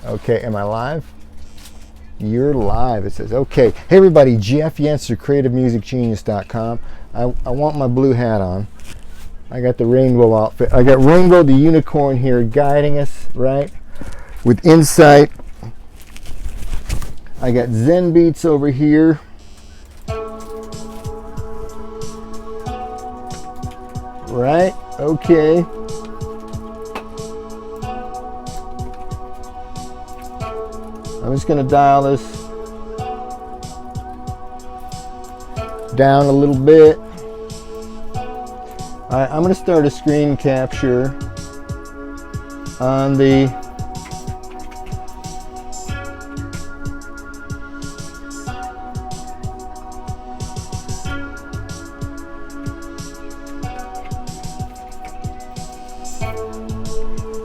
Okay, am I live? You're live, it says. Okay, hey everybody, Jeff Yenser, CreativeMusicGenius.com. I want my blue hat on. I got the rainbow outfit. I got Rainbow the unicorn here guiding us, right? With insight. I got Zen Beats over here. Right? Okay. I'm just going to dial this down a little bit. All right, I'm going to start a screen capture on the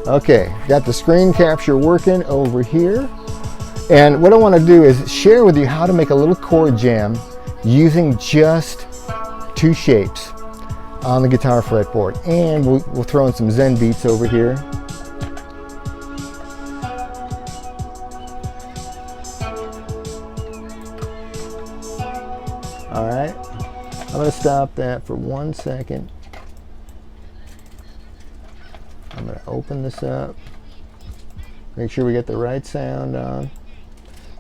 okay, got the screen capture working over here. And what I want to do is share with you how to make a little chord jam using just two shapes on the guitar fretboard. And we'll throw in some Zen Beats over here. All right, I'm going to stop that for 1 second. I'm going to open this up. Make sure we get the right sound on.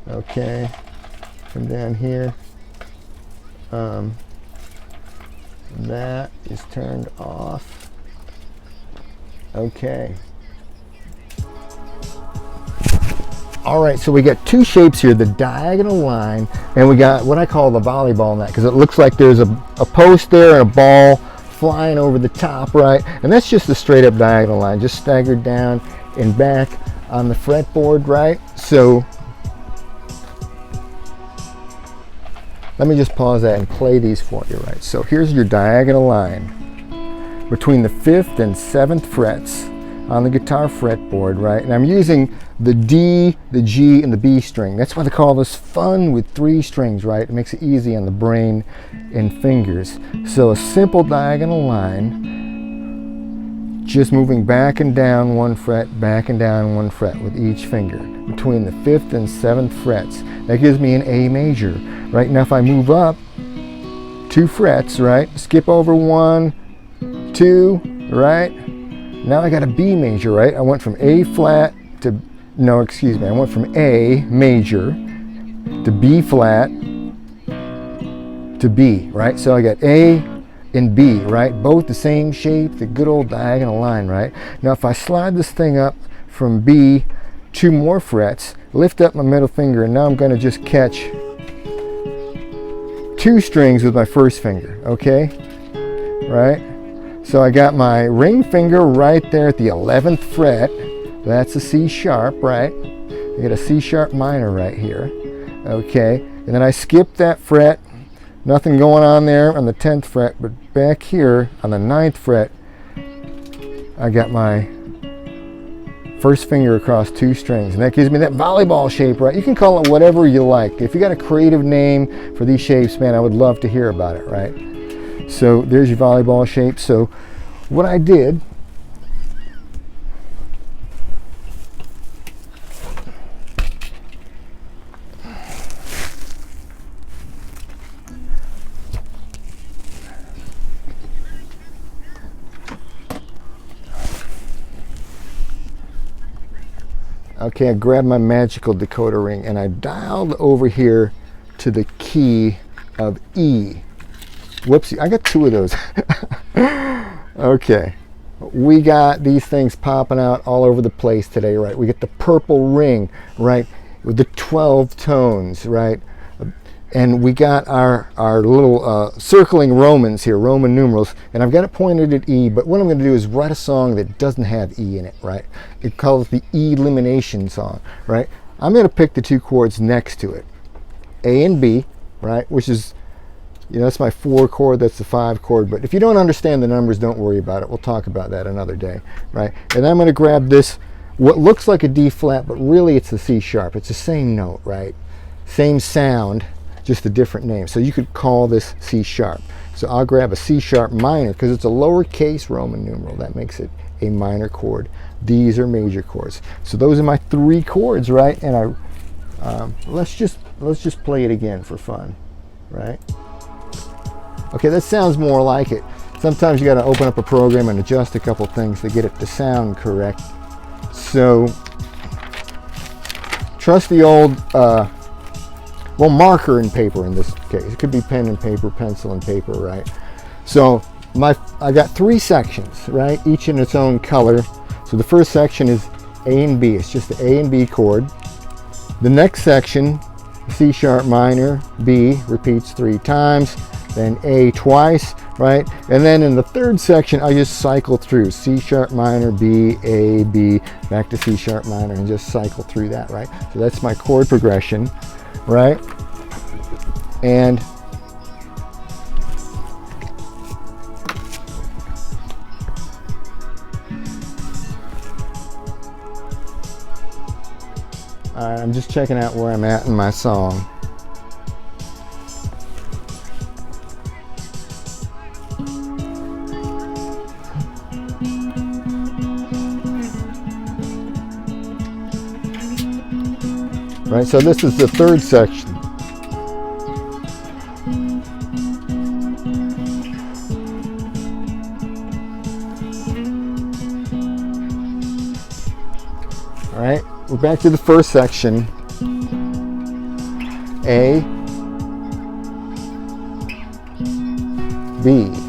Okay, come down here. That is turned off. Okay. All right, so we got two shapes here, the diagonal line, and we got what I call the volleyball net, because it looks like there's a post there and a ball flying over the top, right? And that's just a straight up diagonal line, just staggered down and back on the fretboard, right? So let me just pause that and play these for you, right? So here's your diagonal line between the 5th and 7th frets on the guitar fretboard, right? And I'm using the D, the G, and the B string. That's why they call this fun with 3 strings, right? It makes it easy on the brain and fingers. So a simple diagonal line, just moving back and down 1 fret, back and down 1 fret with each finger between the 5th and 7th frets. That gives me an A major. Right now, if I move up 2 frets, right, skip over 1, 2, right, now I got a B major, right? I went from A flat to, no, excuse me, I went from A major to B flat to B, right? So I got A and B, right? Both the same shape, the good old diagonal line, right? Now, if I slide this thing up from B 2 more frets, lift up my middle finger, and now I'm going to just catch 2 strings with my first finger, okay? Right? So I got my ring finger right there at the 11th fret. That's a C sharp, right? I get a C sharp minor right here, okay? And then I skip that fret, nothing going on there on the 10th fret, but back here on the 9th fret, I got my first finger across 2 strings, and that gives me that volleyball shape, right? You can call it whatever you like. If you got a creative name for these shapes, man, I would love to hear about it, right? So there's your volleyball shape. So what I did, okay, I grabbed my magical decoder ring and I dialed over here to the key of E. Whoopsie, I got 2 of those. Okay, we got these things popping out all over the place today, right? We get the purple ring, right, with the 12 tones, right? And we got our little circling Romans here, Roman numerals, and I've got it pointed at E, but what I'm going to do is write a song that doesn't have E in it, right? It calls the elimination song, right? I'm going to pick the 2 chords next to it, A and B, right, which is, you know, that's my 4 chord, that's the 5 chord, but if you don't understand the numbers, don't worry about it. We'll talk about that another day, right? And I'm going to grab this, what looks like a D flat, but really it's the C sharp. It's the same note, right? Same sound, just a different name. So you could call this C sharp. So I'll grab a C sharp minor because it's a lowercase Roman numeral. That makes it a minor chord. These are major chords. So those are my 3 chords, right? And let's just play it again for fun, right? Okay, that sounds more like it. Sometimes you got to open up a program and adjust a couple things to get it to sound correct. So trust the old, well, marker and paper in this case. It could be pen and paper, pencil and paper, right? So I got 3 sections, right? Each in its own color. So the first section is A and B. It's just the A and B chord. The next section, C sharp minor, B repeats 3 times, then A twice, right? And then in the third section, I just cycle through C sharp minor, B, A, B, back to C sharp minor, and just cycle through that, right? So that's my chord progression, right? And I'm just checking out where I'm at in my song. Right, so this is the third section. All right, we're back to the first section. A, B.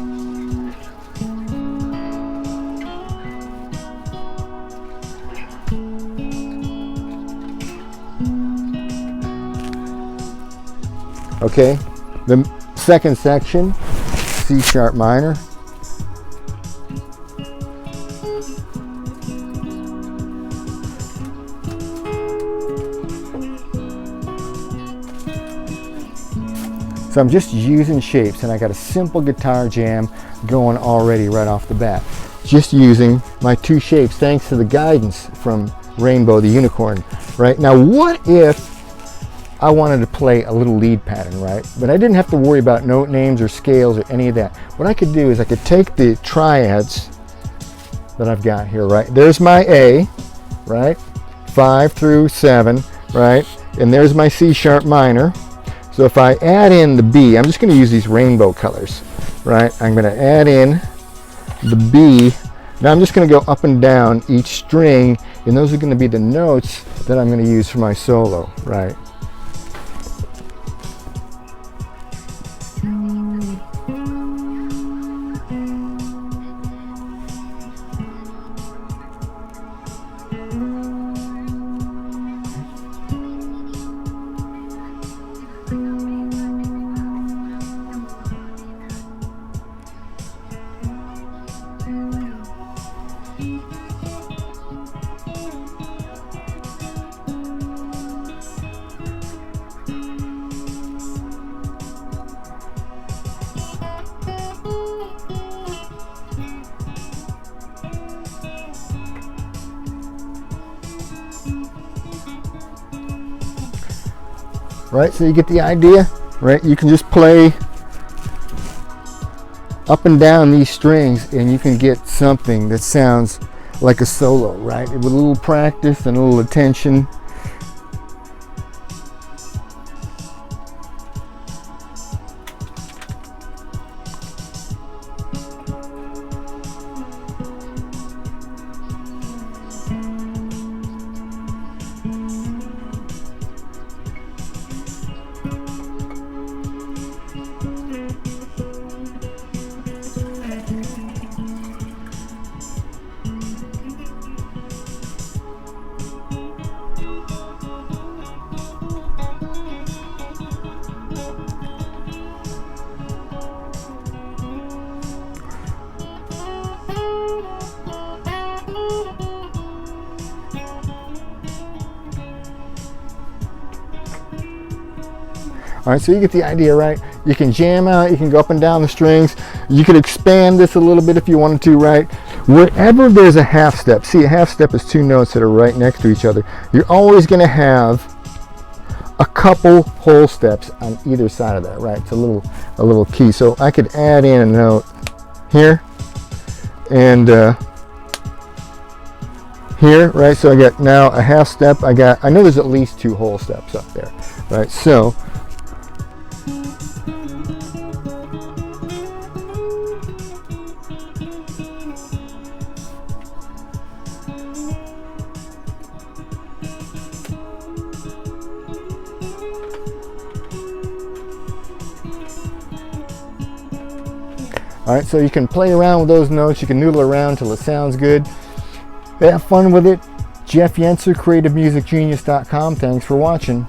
Okay, the second section, C sharp minor. So I'm just using shapes, and I got a simple guitar jam going already right off the bat. Just using my 2 shapes thanks to the guidance from Rainbow the Unicorn. Right, now what if I wanted to play a little lead pattern, right? But I didn't have to worry about note names or scales or any of that. What I could do is I could take the triads that I've got here, right? There's my A, right? 5 through 7, right? And there's my C sharp minor. So if I add in the B, I'm just going to use these rainbow colors, right? I'm going to add in the B. Now I'm just going to go up and down each string, and those are going to be the notes that I'm going to use for my solo, right? Right, so you get the idea, right? You can just play up and down these strings and you can get something that sounds like a solo, right? With a little practice and a little attention. All right, so you get the idea, right? You can jam out, you can go up and down the strings. You can expand this a little bit if you wanted to, right? Wherever there's a half step, see, a half step is 2 notes that are right next to each other. You're always gonna have a couple whole steps on either side of that, right? It's a little key. So I could add in a note here, and here, right? So I got now a half step. I know there's at least 2 whole steps up there, right? So all right, so you can play around with those notes. You can noodle around till it sounds good. Have fun with it. Jeff Yenser, CreativeMusicGenius.com. Thanks for watching.